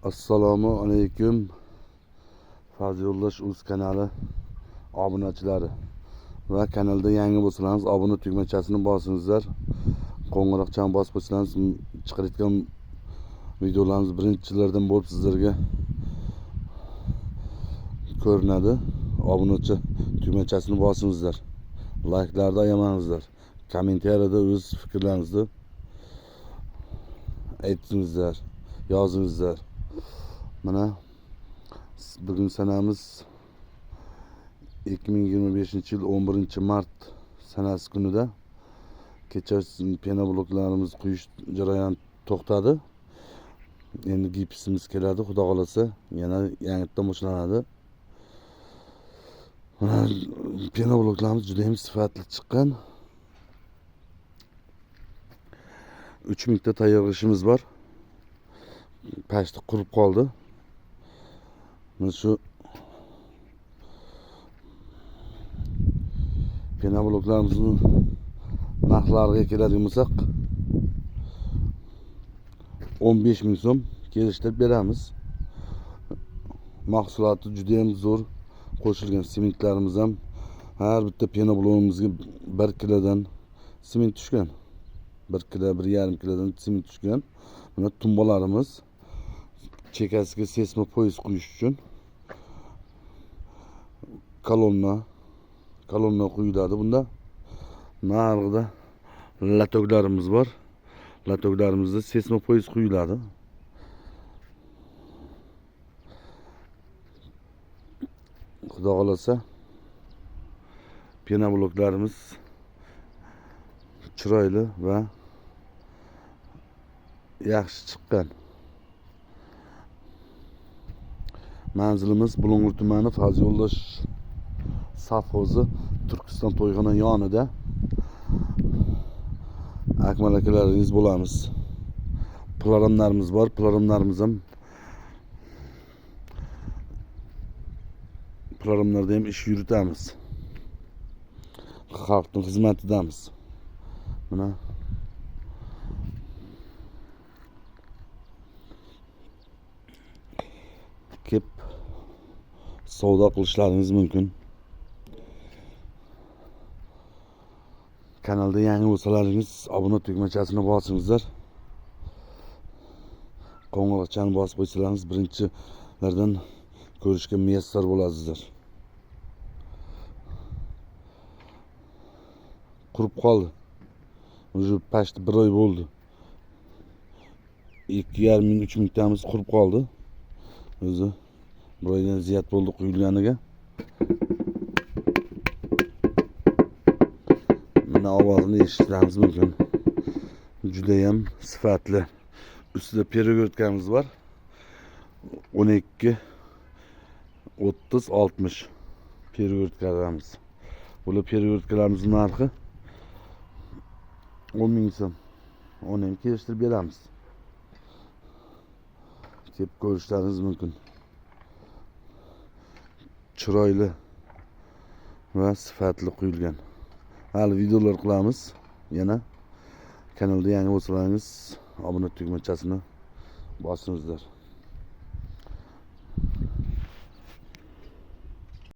Assalomu alaykum. Fazli Yo'ldosh o'z kanali obunachilari va kanalda yangi bo'lsangiz obuna tugmachasini bosingizlar. Qo'ng'iroqchani bosib qo'ysangiz chiqarayotgan videolarimiz birinchilardan bo'lib sizlarga ko'rinadi. Obunachi tugmachasini bosingizlar. Like'larni ayamangizlar. Kommentariyada o'z fikrlaringizni aytingizlar, yozingizlar. Mana bugun sanamiz 2025-yil 11-mart sanasi kunida kecha pena bloklarimiz quyish jarayoni to'xtadi. Endi gipsimiz keladi, xudo xolasa yana yangidan boshlanadi. Mana pena bloklarimiz juda ham sifatli chiqqan. 3 mingta tayyorlashimiz bor. Pashti qurib qoldi. Mana shu pena bloklarimizni narxlariga keladigan bo'lsak 15 ming so'm kelishtirib beramiz. Mahsuloti juda ham zo'r qo'shilgan. Sementlarimiz ham har bitta pena blogimizga 1 kilodan sement tushgan. 1 kilo, 1,5 kilodan sement tushgan. Mana tumbalarimiz chekasiga sesma poyez quyish uchun kolonna quyiladi. Bunda narxida latoklarimiz bor. Latoklarimizda sesma poyez quyiladi. Xudo xolasa pena bloklarimiz chiroyli va yaxshi chiqqan. Manzilimiz Bulung'ur tumani Fazli Yo'ldosh safxozi Turkiston to'yxona yonida. Akmal akalaringiz bo'lamiz. Programlarimiz bor. Programlarda ham ish yuritamiz. Xalqning xizmatidamiz. Mana kep savdo qilishlaringiz mumkin. Kanalda yangi bo'lsalaringiz obuna tugmachasini bosingizlar. Qo'ng'iroqchani bosib qo'ysalaringiz birinchilardan ko'rishga muyassar bo'lasizlar. Qurib qoldi. Уже pashti 1 oy bo'ldi. 2,5 ming 3 mingtamiz qurib qoldi. O'zi 1 oydan ziyod bo'ldi quyilganiga. Mana ovozini eshitishlaringiz mumkin. Juda ham sifatli. Ustida perogortkamiz bor. 12 30 60 perogortkalarimiz. Bular perogortkalarimiz narxi 10 ming so'm. Uni ham kelishtirib beramiz. Kelib ko'rishlaringiz mumkin. Chiroyli va sifatli quyilgan. Hali videolar qilamiz. Yana kanalda yangi bo'lsalaringiz obuna tugmachasini bosingizlar.